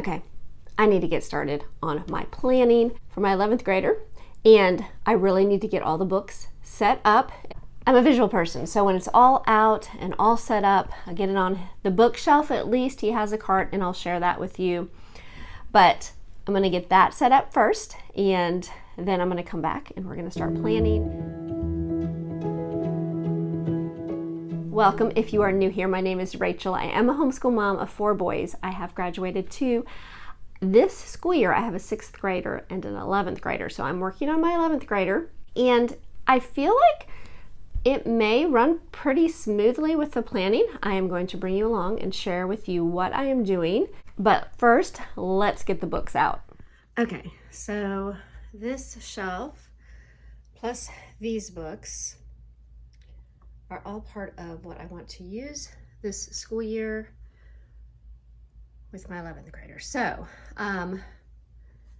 Okay, I need to get started on my planning for my 11th grader, and I really need to get all the books set up. I'm a visual person, so when it's all out and all set up, I get it on the bookshelf at least. He has a cart, and I'll share that with you. But I'm going to get that set up first, and then I'm going to come back and we're going to start planning. Welcome. If you are new here, my name is Rachel. I am a homeschool mom of 4 boys. I have graduated 2. This school year, I have a 6th grader and an 11th grader. So I'm working on my 11th grader, and I feel like it may run pretty smoothly with the planning. I am going to bring you along and share with you what I am doing. But first, let's get the books out. Okay, so this shelf plus these books are all part of what I want to use this school year with my 11th grader. So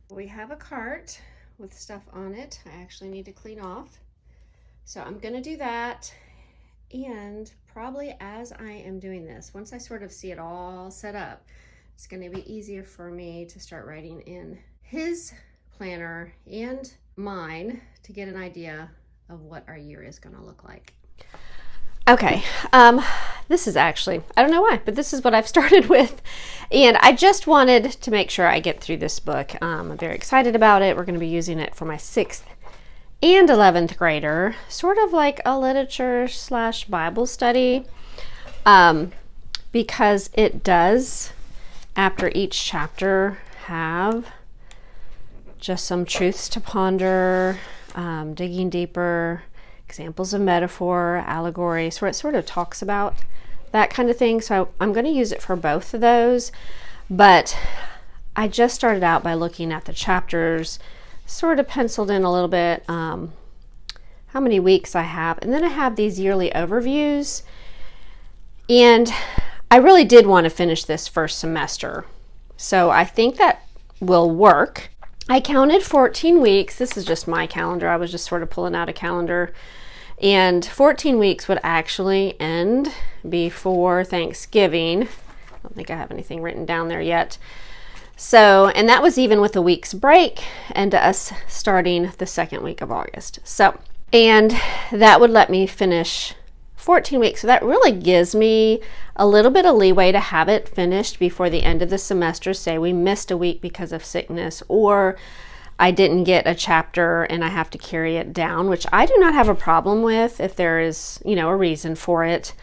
we have a cart with stuff on it I actually need to clean off. So I'm gonna do that, and probably as I am doing this, once I sort of see it all set up, it's gonna be easier for me to start writing in his planner and mine to get an idea of what our year is gonna look like. Okay, this is actually, I don't know why, but this is what I've started with. And I just wanted to make sure I get through this book. I'm very excited about it. We're going to be using it for my 6th and 11th grader, sort of like a literature / Bible study, because it does, after each chapter, have just some truths to ponder, digging deeper, examples of metaphor, allegory, so it sort of talks about that kind of thing. So I'm going to use it for both of those, but I just started out by looking at the chapters, sort of penciled in a little bit how many weeks I have, and then I have these yearly overviews, and I really did want to finish this first semester, so I think that will work. I counted 14 weeks. This is just my calendar. I was just sort of pulling out a calendar. And 14 weeks would actually end before Thanksgiving. I don't think I have anything written down there yet. So, and that was even with a week's break and us starting the 2nd week of August. So, and that would let me finish 14 weeks. So that really gives me a little bit of leeway to have it finished before the end of the semester. Say we missed a week because of sickness, or I didn't get a chapter and I have to carry it down, which I do not have a problem with if there is, a reason for it.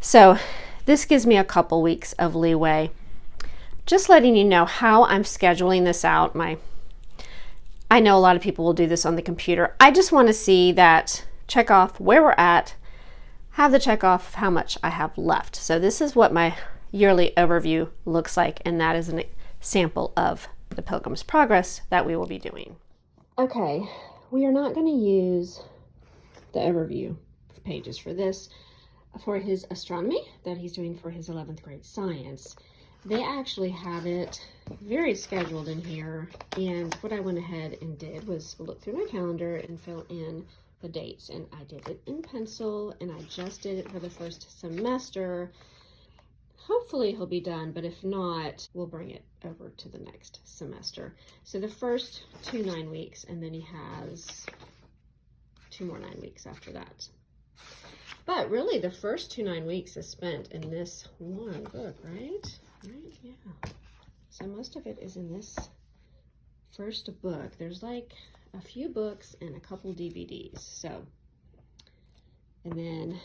So this gives me a couple weeks of leeway. Just letting you know how I'm scheduling this out. I know a lot of people will do this on the computer. I just want to see that, check off where we're at, have the check off how much I have left. So this is what my yearly overview looks like, and that is an sample of the Pilgrim's Progress that we will be doing. Okay, we are not going to use the overview pages for this, for his astronomy that he's doing for his 11th grade science. They actually have it very scheduled in here, and what I went ahead and did was look through my calendar and fill in the dates, and I did it in pencil, and I just did it for the first semester. Hopefully he'll be done, but if not, we'll bring it over to the next semester. So the first 2 9 weeks, and then he has 2 more 9 weeks after that. But really, the first 2 9 weeks is spent in this one book, right? Right, yeah. So most of it is in this first book. There's like a few books and a couple DVDs. So, and then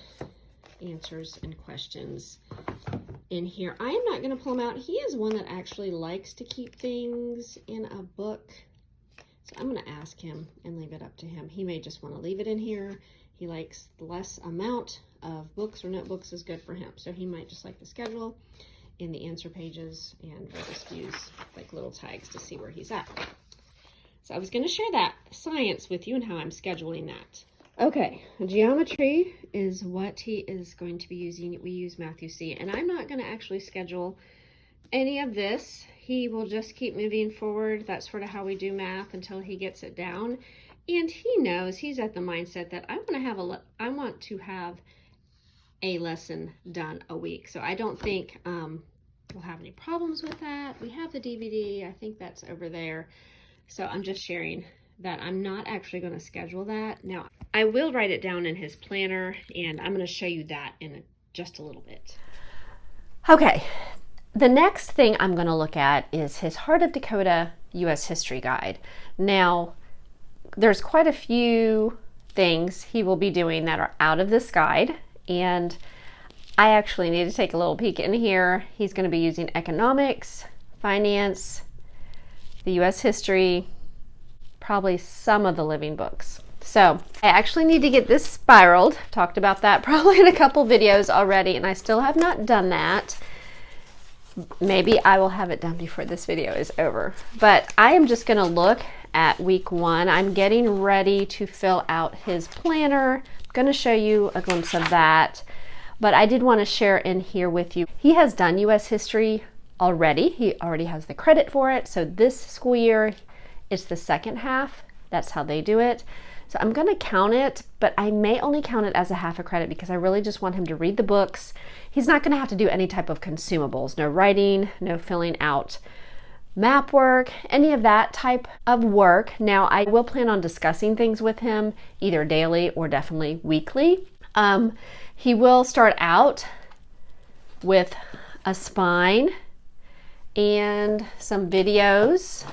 answers and questions in here. I am not going to pull them out. He is one that actually likes to keep things in a book. So I'm going to ask him and leave it up to him. He may just want to leave it in here. He likes the less amount of books or notebooks is good for him. So he might just like the schedule in the answer pages, and we'll just use like little tags to see where he's at. So I was going to share that science with you and how I'm scheduling that. Okay, geometry is what he is going to be using. We use Matthew C. And I'm not going to actually schedule any of this. He will just keep moving forward. That's sort of how we do math until he gets it down. And he knows, he's at the mindset that I want to have a lesson done a week. So I don't think will have any problems with that. We have the DVD. I think that's over there. So I'm just sharing that I'm not actually going to schedule that. Now, I will write it down in his planner, and I'm going to show you that in just a little bit. Okay, the next thing I'm going to look at is his Heart of Dakota U.S. History Guide. Now, there's quite a few things he will be doing that are out of this guide, and I actually need to take a little peek in here. He's going to be using economics, finance, the U.S. history, probably some of the living books. So I actually need to get this spiraled. I've talked about that probably in a couple videos already, and I still have not done that. Maybe I will have it done before this video is over. But I am just going to look at week 1. I'm getting ready to fill out his planner. I'm going to show you a glimpse of that. But I did want to share in here with you. He has done U.S. history already. He already has the credit for it. So this school year, it's the second half. That's how they do it. So I'm going to count it, but I may only count it as a half a credit because I really just want him to read the books. He's not going to have to do any type of consumables, no writing, no filling out map work, any of that type of work. Now, I will plan on discussing things with him either daily or definitely weekly. He will start out with a spine and some videos.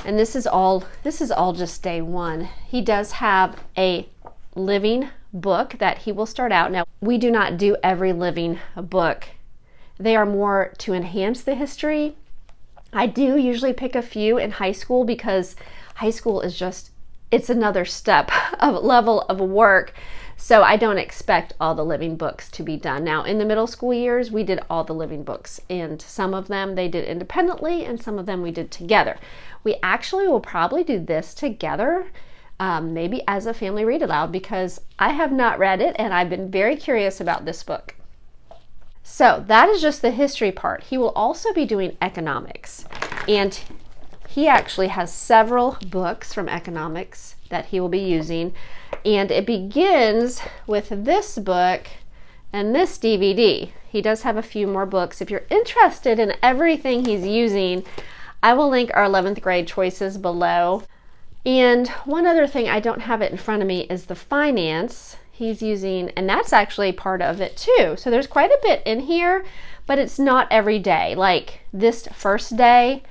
And this is all just day 1. He does have a living book that he will start out. Now, we do not do every living book. They are more to enhance the history. I do usually pick a few in high school because high school is just, it's another step of level of work. So I don't expect all the living books to be done. Now, in the middle school years, we did all the living books, and some of them they did independently and some of them we did together. We actually will probably do this together, maybe as a family read aloud, because I have not read it and I've been very curious about this book. So that is just the history part. He will also be doing economics, and he actually has several books from economics that he will be using, and it begins with this book and this DVD. He does have a few more books. If you're interested in everything he's using, I will link our 11th grade choices below. And one other thing, I don't have it in front of me, is the finance he's using, and that's actually part of it too. So there's quite a bit in here, but it's not every day. Like this first day,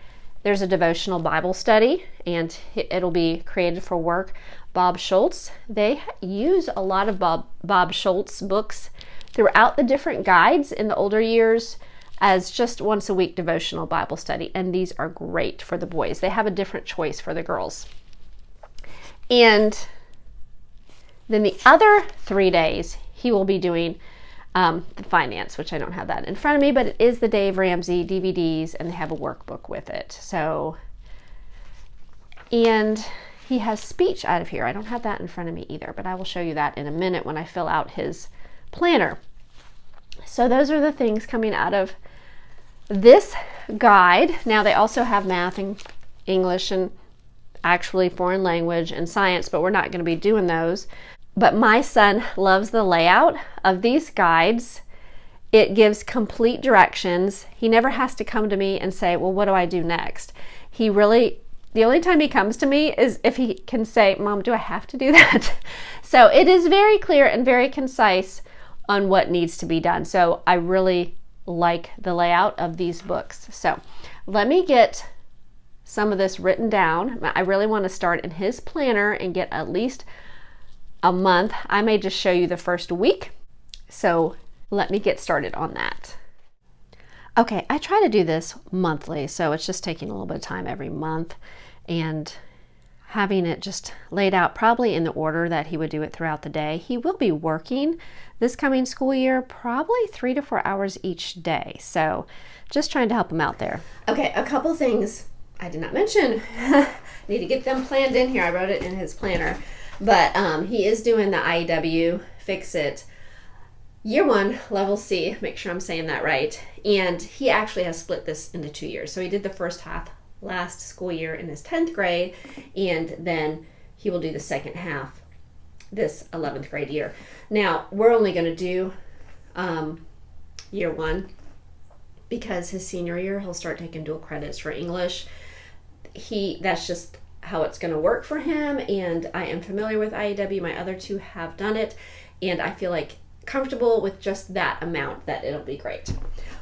there's a devotional Bible study, and it'll be created for work. Bob Schultz, they use a lot of Bob Schultz books throughout the different guides in the older years as just once a week devotional Bible study, and these are great for the boys. They have a different choice for the girls. And then the other 3 days, he will be doing the finance, which I don't have that in front of me, but it is the Dave Ramsey DVDs, and they have a workbook with it. So, and he has speech out of here. I don't have that in front of me either, but I will show you that in a minute when I fill out his planner. So those are the things coming out of this guide. Now they also have math and English and actually foreign language and science, but we're not going to be doing those. But my son loves the layout of these guides. It gives complete directions. He never has to come to me and say, well, what do I do next? The only time he comes to me is if he can say, Mom, do I have to do that? So it is very clear and very concise on what needs to be done. So I really like the layout of these books. So let me get some of this written down. I really want to start in his planner and get at least a month. I may just show you the first week. So let me get started on that. Okay, I try to do this monthly, so it's just taking a little bit of time every month and having it just laid out probably in the order that he would do it throughout the day. He will be working this coming school year probably 3 to 4 hours each day. So just trying to help him out there. Okay, a couple things I did not mention. Need to get them planned in here. I wrote it in his planner. But he is doing the IEW Fix-It Year 1, Level C. Make sure I'm saying that right. And he actually has split this into 2 years. So he did the first half last school year in his 10th grade, and then he will do the second half this 11th grade year. Now, we're only going to do year one, because his senior year he'll start taking dual credits for English. That's just how it's going to work for him, and I am familiar with IEW. My other two have done it, and I feel like comfortable with just that amount that it'll be great.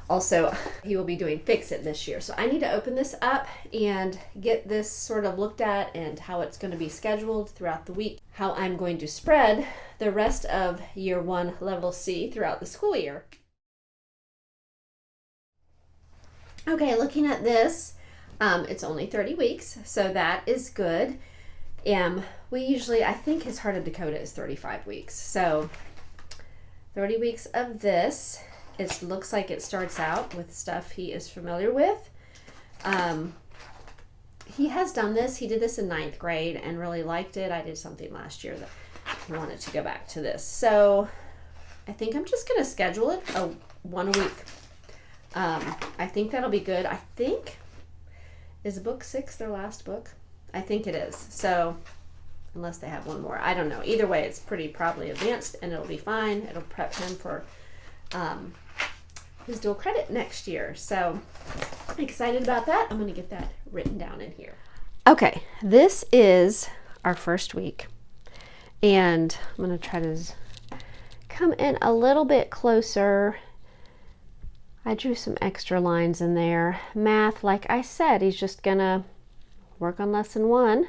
Also, he will be doing Fix It this year, so I need to open this up and get this sort of looked at and how it's going to be scheduled throughout the week, how I'm going to spread the rest of year one level C throughout the school year. Okay, looking at this, it's only 30 weeks, so that is good. We usually, I think his Heart of Dakota is 35 weeks, so 30 weeks of this. It looks like it starts out with stuff he is familiar with. He has done this. He did this in 9th grade and really liked it. I did something last year that I wanted to go back to this. So I think I'm just going to schedule it one a week. I think that'll be good. I think, is book 6 their last book? I think it is. So unless they have one more, I don't know. Either way, it's pretty probably advanced and it'll be fine. It'll prep him for his dual credit next year. So I'm excited about that. I'm going to get that written down in here. Okay, this is our first week, and I'm going to try to come in a little bit closer. I drew some extra lines in there. Math, like I said, he's just going to work on lesson 1,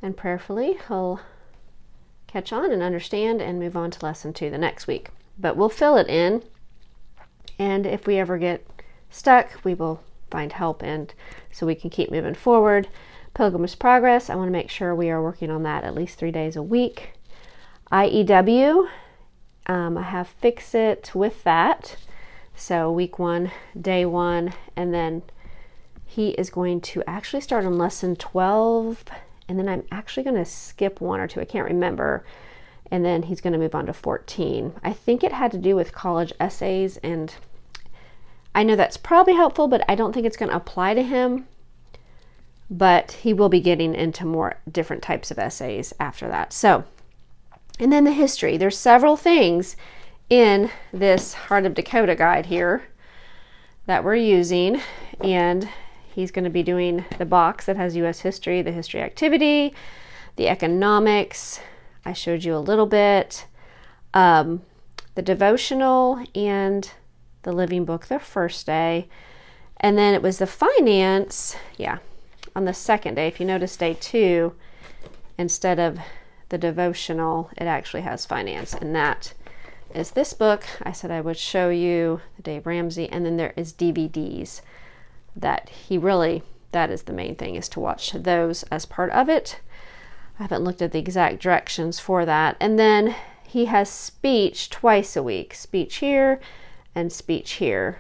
and prayerfully he'll catch on and understand and move on to lesson 2 the next week. But we'll fill it in, and if we ever get stuck, we will find help, and so we can keep moving forward. Pilgrim's Progress, I want to make sure we are working on that at least 3 days a week. IEW, I have Fix It with that. So week 1, day 1, and then he is going to actually start on lesson 12, and then I'm actually going to skip 1 or 2, I can't remember, and then he's going to move on to 14. I think it had to do with college essays, and I know that's probably helpful, but I don't think it's going to apply to him, but he will be getting into more different types of essays after that. So, and then the history. There's several things in this Heart of Dakota guide here that we're using, and he's going to be doing the box that has U.S. history, the history activity, the economics, I showed you a little bit, the devotional, and the living book the first day, and then it was the finance, on the second day. If you notice day 2, instead of the devotional, it actually has finance, and that is this book. I said I would show you the Dave Ramsey, and then there is DVDs that that is the main thing, is to watch those as part of it. I haven't looked at the exact directions for that. And then he has speech twice a week, speech here and speech here.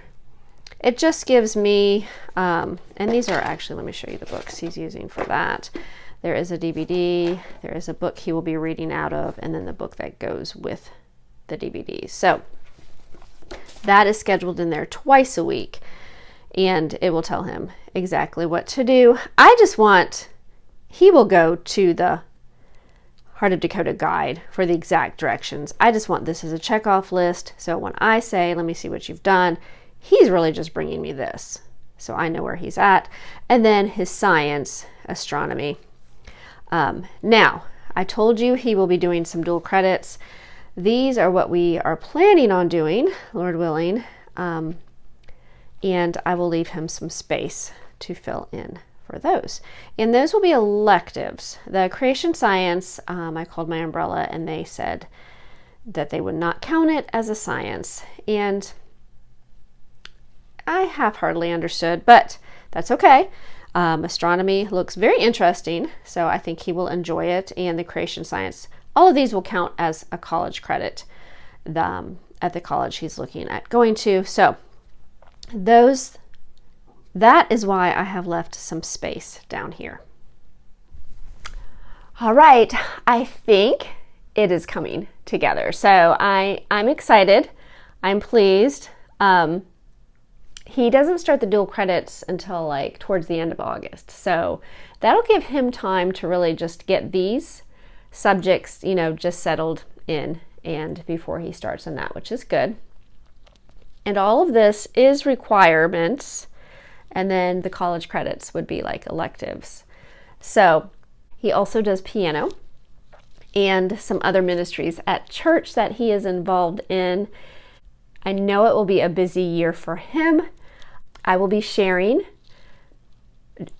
It just gives me, and these are actually, let me show you the books he's using for that. There is a DVD, there is a book he will be reading out of, and then the book that goes with the DVD. So that is scheduled in there twice a week, and it will tell him exactly what to do. He will go to the Heart of Dakota guide for the exact directions. I just want this as a checkoff list, so when I say, let me see what you've done, he's really just bringing me this, so I know where he's at. And then his science, astronomy. Now, I told you he will be doing some dual credits. These are what we are planning on doing, Lord willing, and I will leave him some space to fill in for those. And those will be electives. The creation science, I called my umbrella, and they said that they would not count it as a science. And I half-heartedly understood, but that's okay. Astronomy looks very interesting, so I think he will enjoy it. And the creation science, all of these will count as a college credit at the college he's looking at going to. So that is why I have left some space down here. All right, I think it is coming together. So I'm excited. I'm pleased. He doesn't start the dual credits until like towards the end of August. So that'll give him time to really just get these subjects, just settled in and before he starts on that, which is good. And all of this is requirements, and then the college credits would be like electives. So he also does piano and some other ministries at church that he is involved in. I know it will be a busy year for him. I will be sharing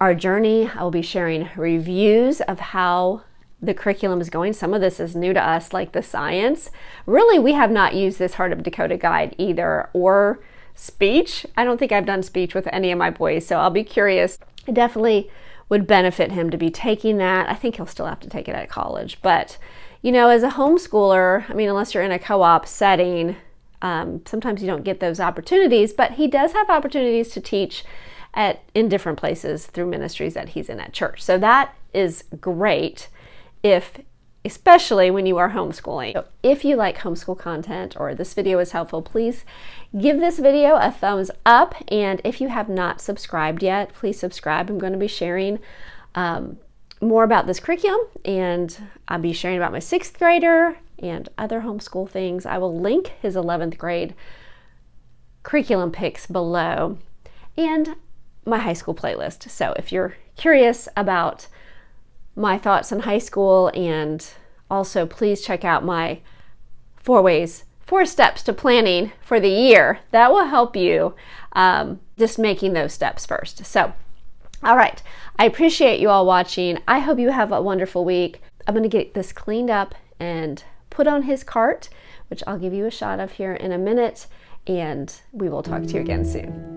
our journey. I will be sharing reviews of how the curriculum is going. Some of this is new to us, like the science. Really, we have not used this Heart of Dakota guide either, or speech. I don't think I've done speech with any of my boys, so I'll be curious. It definitely would benefit him to be taking that. I think he'll still have to take it at college, but you know, as a homeschooler, I mean, unless you're in a co-op setting, sometimes you don't get those opportunities, but he does have opportunities to teach in different places through ministries that he's in at church. So that is great, especially when you are homeschooling. So if you like homeschool content or this video is helpful, please give this video a thumbs up. And if you have not subscribed yet, please subscribe. I'm going to be sharing more about this curriculum, and I'll be sharing about my 6th grader and other homeschool things. I will link his 11th grade curriculum picks below, and my high school playlist. So if you're curious about my thoughts on high school, and also please check out my 4 steps to planning for the year. That will help you just making those steps first. So, all right. I appreciate you all watching. I hope you have a wonderful week. I'm going to get this cleaned up and put on his cart, which I'll give you a shot of here in a minute, and we will talk to you again soon.